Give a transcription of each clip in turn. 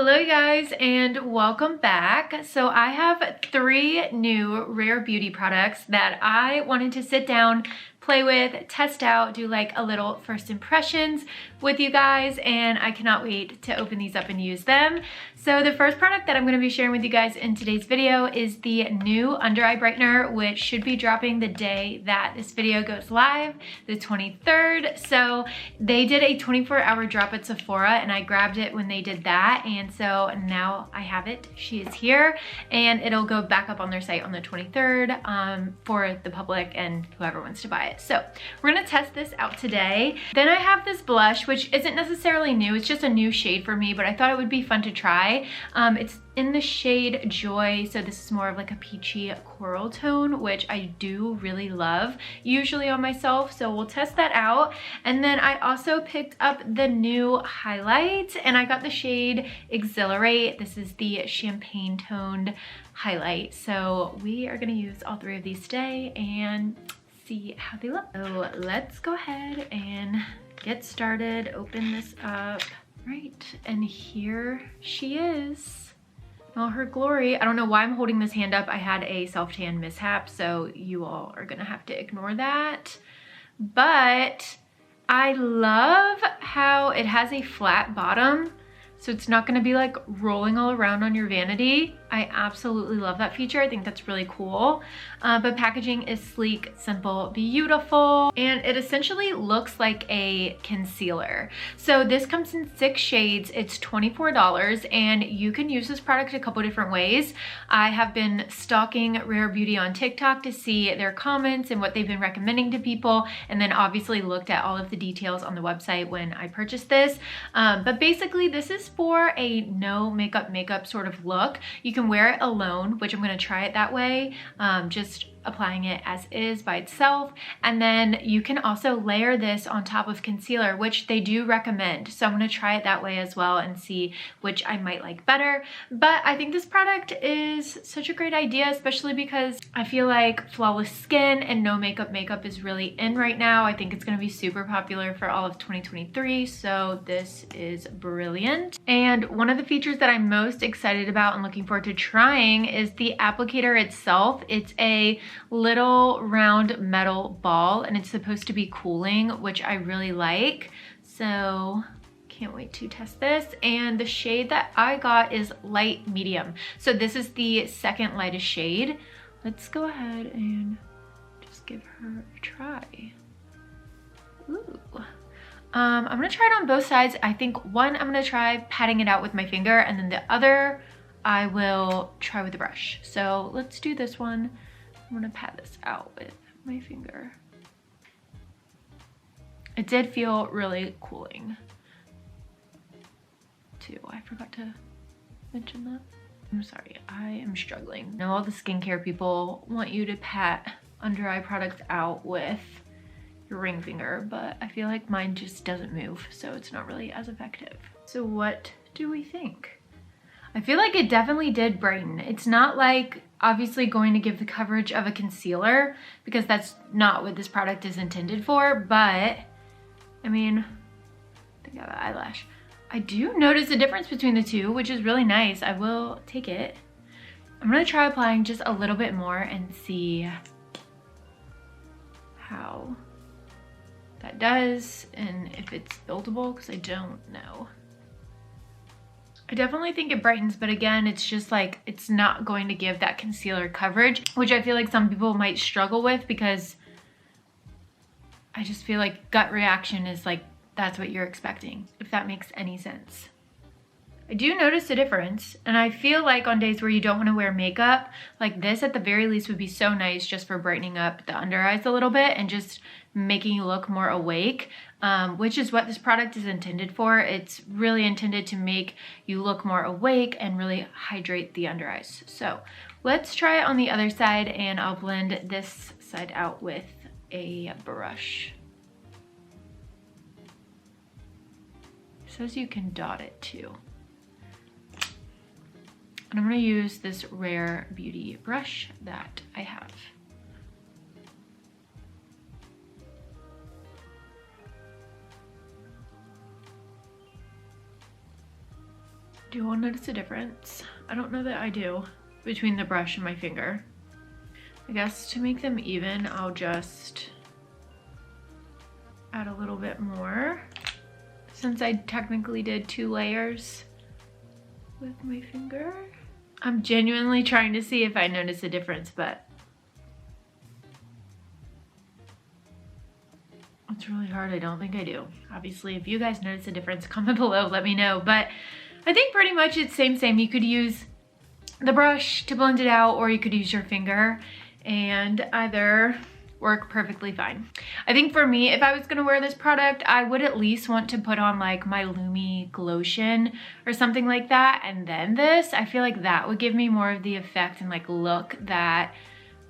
Hello you guys and welcome back. So I have 3 new Rare Beauty products that I wanted to sit down, play with, test out, do like a little first impressions with you guys, and I cannot wait to open these up and use them. So the first product that I'm going to be sharing with you guys in today's video is the new under eye brightener, which should be dropping the day that this video goes live, the 23rd. So they did a 24-hour drop at Sephora and I grabbed it when they did that, and so now I have it. She is here and it'll go back up on their site on the 23rd for the public and whoever wants to buy it. So we're gonna test this out today. Then I have this blush, which isn't necessarily new, it's just a new shade for me, but I thought it would be fun to try. It's in the shade Joy, so this is more of like a peachy coral tone, which I do really love usually on myself, so we'll test that out. And then I also picked up the new highlight and I got the shade Exhilarate. This is the champagne toned highlight, so we are gonna use all 3 of these today and see how they look. So let's go ahead and get started, open this up. Right, and here she is, all her glory. I don't know why I'm holding this hand up. I had a self-tan mishap, so you all are gonna have to ignore that. But I love how it has a flat bottom, so it's not gonna be like rolling all around on your vanity. I absolutely love that feature. I think that's really cool. But packaging is sleek, simple, beautiful, and it essentially looks like a concealer. So this comes in 6 shades. It's $24 and you can use this product a couple different ways. I have been stalking Rare Beauty on TikTok to see their comments and what they've been recommending to people, and then obviously looked at all of the details on the website when I purchased this. But basically this is for a no makeup sort of look. You can wear it alone, which I'm gonna try it that way, just applying it as is by itself. And then you can also layer this on top of concealer, which they do recommend. So I'm gonna try it that way as well and see which I might like better. But I think this product is such a great idea, especially because I feel like flawless skin and no makeup is really in right now. I think it's gonna be super popular for all of 2023. So this is brilliant. And one of the features that I'm most excited about and looking forward to trying is the applicator itself. It's a little round metal ball and it's supposed to be cooling, which I really like. So can't wait to test this. And the shade that I got is light medium. So this is the second lightest shade. Let's go ahead and just give her a try. Ooh. I'm gonna try it on both sides. I think one I'm gonna try patting it out with my finger, and then the other I will try with the brush. So let's do this one. I'm gonna pat this out with my finger. It did feel really cooling too. I forgot to mention that. I'm sorry, I am struggling. I know all the skincare people want you to pat under eye products out with your ring finger, but I feel like mine just doesn't move, so it's not really as effective. So what do we think? I feel like it definitely did brighten. It's not like obviously going to give the coverage of a concealer, because that's not what this product is intended for, but I mean, I think I have an eyelash. I do notice a difference between the two, which is really nice. I will take it. I'm gonna try applying just a little bit more and see how that does and if it's buildable, because I don't know. I definitely think it brightens, but again, it's just like, it's not going to give that concealer coverage, which I feel like some people might struggle with, because I just feel like gut reaction is like, that's what you're expecting, if that makes any sense. I do notice a difference, and I feel like on days where you don't want to wear makeup, like this at the very least would be so nice just for brightening up the under eyes a little bit and just making you look more awake, which is what this product is intended for. It's really intended to make you look more awake and really hydrate the under eyes. So let's try it on the other side, and I'll blend this side out with a brush. It says you can dot it too. And I'm gonna use this Rare Beauty brush that I have. Do you all notice a difference? I don't know that I do between the brush and my finger. I guess to make them even, I'll just add a little bit more, since I technically did 2 layers with my finger. I'm genuinely trying to see if I notice a difference, but it's really hard. I don't think I do. Obviously, if you guys notice a difference, comment below, let me know. But I think pretty much it's same. You could use the brush to blend it out, or you could use your finger, and either work perfectly fine. I think for me, if I was gonna wear this product, I would at least want to put on like my Lumi Glotion or something like that, and then this. I feel like that would give me more of the effect and like look that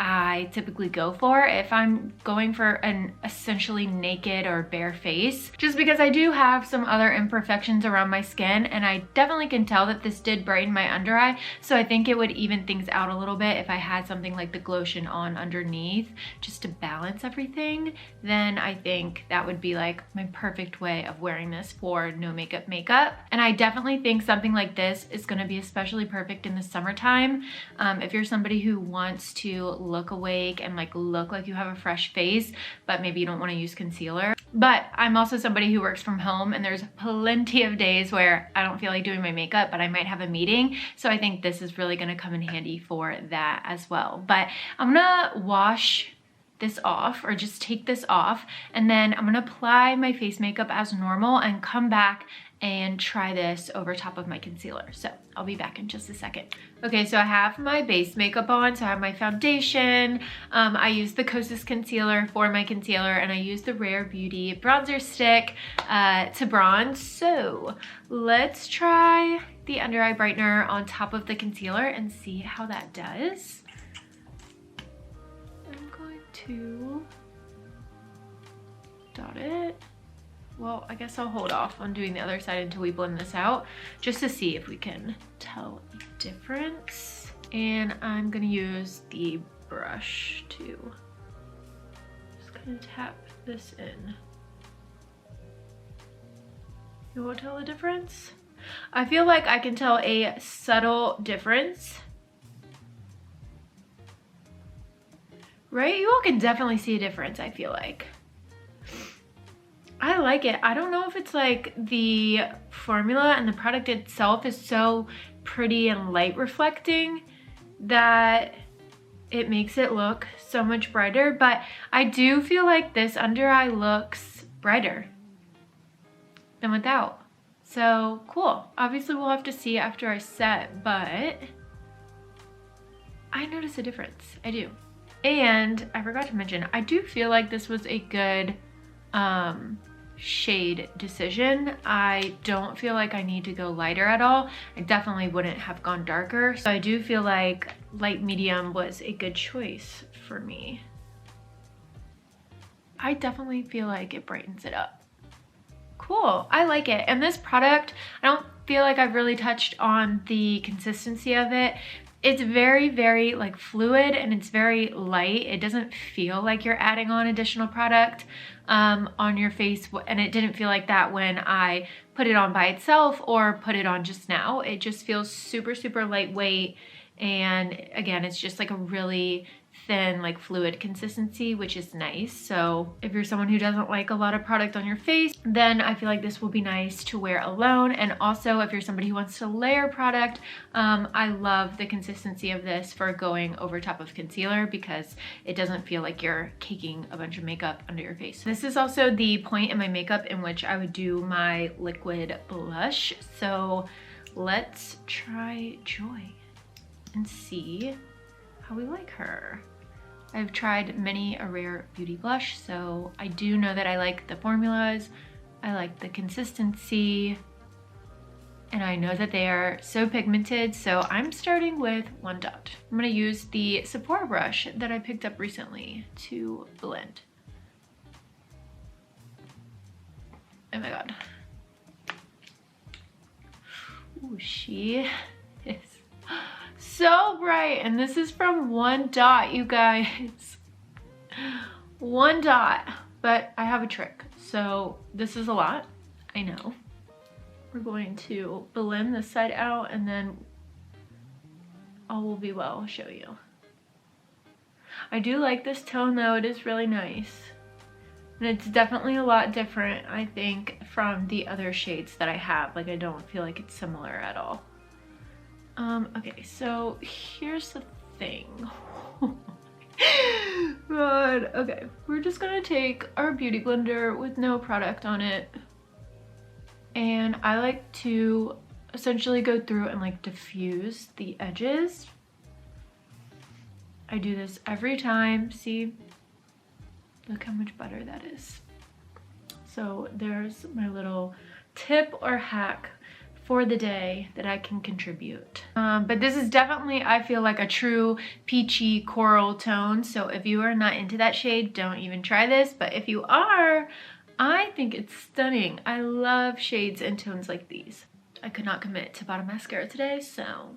I typically go for if I'm going for an essentially naked or bare face, just because I do have some other imperfections around my skin, and I definitely can tell that this did brighten my under eye, so I think it would even things out a little bit if I had something like the Glotion on underneath just to balance everything. Then I think that would be like my perfect way of wearing this for no makeup. And I definitely think something like this is going to be especially perfect in the summertime. If you're somebody who wants to look awake and like look like you have a fresh face, but maybe you don't want to use concealer. But I'm also somebody who works from home, and there's plenty of days where I don't feel like doing my makeup, but I might have a meeting. So I think this is really going to come in handy for that as well. But I'm gonna wash this off, or just take this off, and then I'm gonna apply my face makeup as normal and come back and try this over top of my concealer. So I'll be back in just a second. Okay, so I have my base makeup on. So I have my foundation. I use the Kosas concealer for my concealer, and I use the Rare Beauty bronzer stick to bronze. So let's try the under eye brightener on top of the concealer and see how that does. I'm going to dot it. Well, I guess I'll hold off on doing the other side until we blend this out, just to see if we can tell a difference. And I'm gonna use the brush to just kind of tap this in. You won't tell a difference? I feel like I can tell a subtle difference. Right? You all can definitely see a difference, I feel like. I like it. I don't know if it's like the formula and the product itself is so pretty and light reflecting that it makes it look so much brighter, but I do feel like this under eye looks brighter than without. So cool. Obviously we'll have to see after I set, but I notice a difference. I do. And I forgot to mention, I do feel like this was a good shade decision. I don't feel like I need to go lighter at all. I definitely wouldn't have gone darker. So I do feel like light medium was a good choice for me. I definitely feel like it brightens it up. Cool, I like it. And this product, I don't feel like I've really touched on the consistency of it. It's very, very like fluid, and it's very light. It doesn't feel like you're adding on additional product on your face, and it didn't feel like that when I put it on by itself or put it on just now. It just feels super, super lightweight, and again, it's just like a really thin, like fluid consistency, which is nice. So if you're someone who doesn't like a lot of product on your face, then I feel like this will be nice to wear alone. And also if you're somebody who wants to layer product, I love the consistency of this for going over top of concealer, because it doesn't feel like you're caking a bunch of makeup under your face. This is also the point in my makeup in which I would do my liquid blush. So let's try Joy and see how we like her. I've tried many a Rare Beauty blush, so I do know that I like the formulas, I like the consistency, and I know that they are so pigmented, so I'm starting with 1 dot. I'm gonna use the Sephora brush that I picked up recently to blend. Oh my god. Ooh, she is so bright, and this is from 1 dot, you guys. 1 dot, but I have a trick, so this is a lot, I know. We're going to blend this side out and then all will be well. I'll show you. I do like this tone though, it is really nice. And it's definitely a lot different, I think, from the other shades that I have. Like, I don't feel like it's similar at all. Okay, so here's the thing. God, okay, we're just gonna take our beauty blender with no product on it. And I like to essentially go through and like diffuse the edges. I do this every time. See, look how much better that is. So there's my little tip or hack for the day that I can contribute. But this is definitely, I feel like, a true peachy coral tone. So if you are not into that shade, don't even try this. But if you are, I think it's stunning. I love shades and tones like these. I could not commit to bottom mascara today, so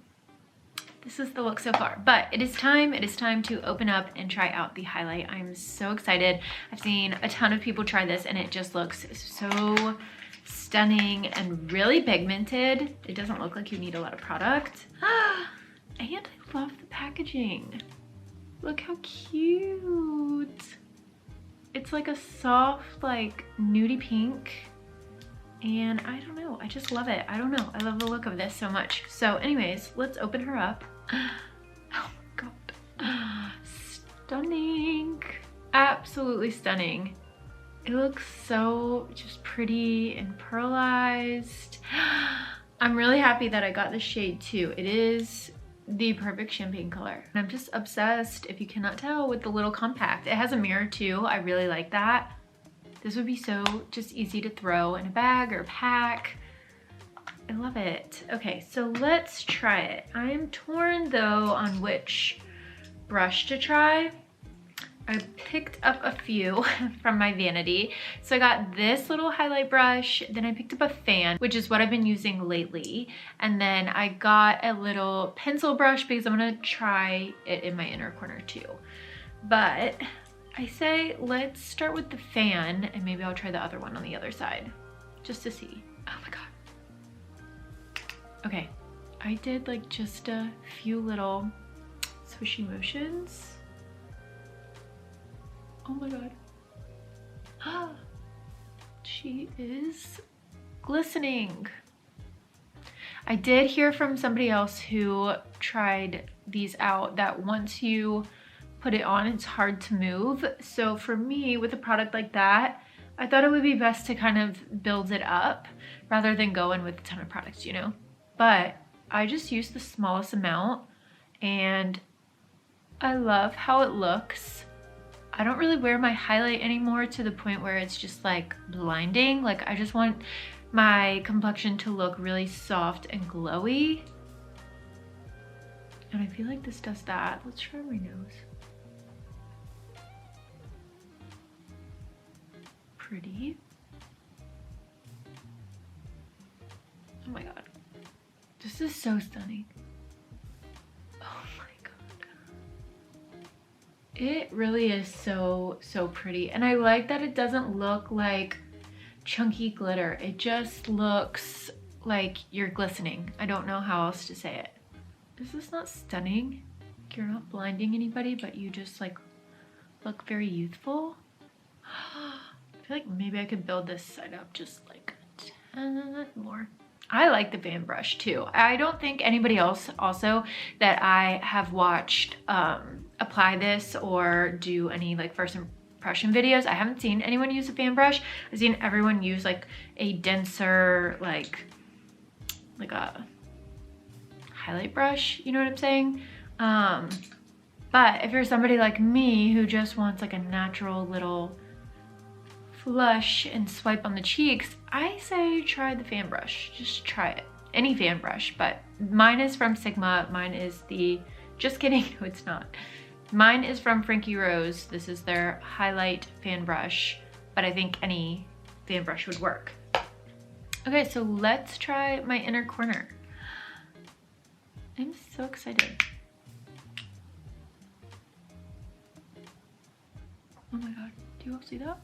this is the look so far. But it is time to open up and try out the highlight. I'm so excited. I've seen a ton of people try this and it just looks so stunning and really pigmented. It doesn't look like you need a lot of product. And I love the packaging. Look how cute. It's like a soft, like nudie pink. And I don't know, I just love it. I don't know, I love the look of this so much. So anyways, let's open her up. Oh my God, stunning. Absolutely stunning. It looks so just pretty and pearlized. I'm really happy that I got this shade too. It is the perfect champagne color. And I'm just obsessed, if you cannot tell, with the little compact. It has a mirror too, I really like that. This would be so just easy to throw in a bag or pack. I love it. Okay, so let's try it. I'm torn though on which brush to try. I picked up a few from my vanity. So I got this little highlight brush, then I picked up a fan, which is what I've been using lately. And then I got a little pencil brush because I'm gonna try it in my inner corner too. But I say let's start with the fan and maybe I'll try the other one on the other side just to see. Oh my God. Okay, I did like just a few little swishy motions. Oh my God. She is glistening. I did hear from somebody else who tried these out that once you put it on, it's hard to move. So for me, with a product like that, I thought it would be best to kind of build it up rather than go in with a ton of products, you know? But I just used the smallest amount and I love how it looks. I don't really wear my highlight anymore to the point where it's just like blinding. Like I just want my complexion to look really soft and glowy. And I feel like this does that. Let's try my nose. Pretty. Oh my God. This is so stunning. Oh my God. It really is so pretty. And I like that it doesn't look like chunky glitter. It just looks like you're glistening. I don't know how else to say it. Is this not stunning? You're not blinding anybody, but you just like look very youthful. I feel like maybe I could build this side up just like a ton more. I like the fan brush too. I don't think anybody else also that I have watched apply this or do any like first impression videos. I haven't seen anyone use a fan brush. I've seen everyone use like a denser like a highlight brush, you know what I'm saying? But if you're somebody like me who just wants like a natural little flush and swipe on the cheeks, I say try the fan brush. Just try it. Any fan brush, but mine is from Sigma. Mine is the, just kidding, no it's not. Mine is from Frankie Rose. This is their highlight fan brush, but I think any fan brush would work. Okay, so let's try my inner corner. I'm so excited. Oh my God, do you all see that?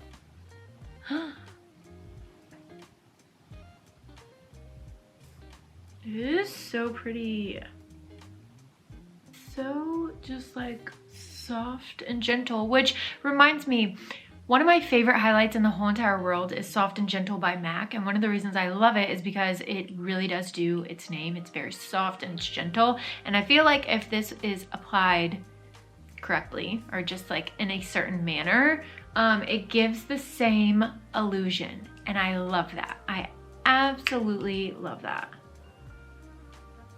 so pretty. So just like soft and gentle, which reminds me, one of my favorite highlights in the whole entire world is Soft and Gentle by MAC, and one of the reasons I love it is because it really does do its name. It's very soft and it's gentle, and I feel like if this is applied correctly or just like in a certain manner, it gives the same illusion, and I love that. I absolutely love that.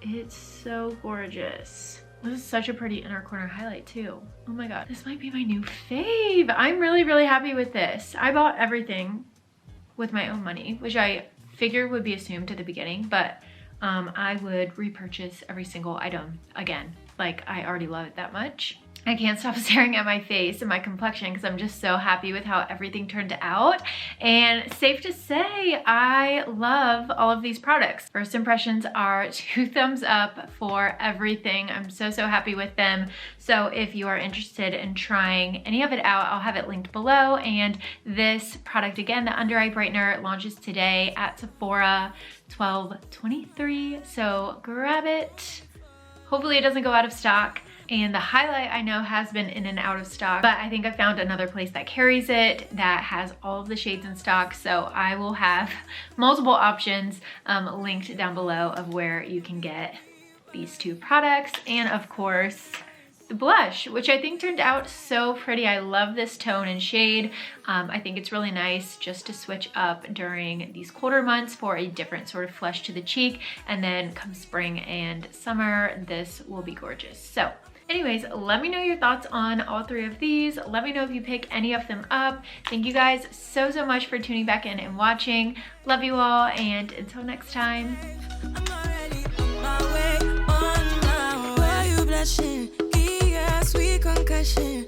It's so gorgeous. This is such a pretty inner corner highlight too. Oh my god, this might be my new fave. I'm really, really happy with this. I bought everything with my own money, which I figured would be assumed at the beginning, but I would repurchase every single item again. Like, I already love it that much. I can't stop staring at my face and my complexion because I'm just so happy with how everything turned out. And safe to say, I love all of these products. First impressions are 2 thumbs up for everything. I'm so, so happy with them. So if you are interested in trying any of it out, I'll have it linked below. And this product, again, the Under Eye Brightener, launches today at Sephora 12/23. So grab it. Hopefully it doesn't go out of stock. And the highlight I know has been in and out of stock, but I think I found another place that carries it that has all of the shades in stock. So I will have multiple options linked down below of where you can get these 2 products. And of course, the blush, which I think turned out so pretty. I love this tone and shade. I think it's really nice just to switch up during these colder months for a different sort of flush to the cheek. And then come spring and summer, this will be gorgeous. So anyways, let me know your thoughts on all 3 of these. Let me know if you pick any of them up. Thank you guys so, so much for tuning back in and watching. Love you all, and until next time. Sweet concussion.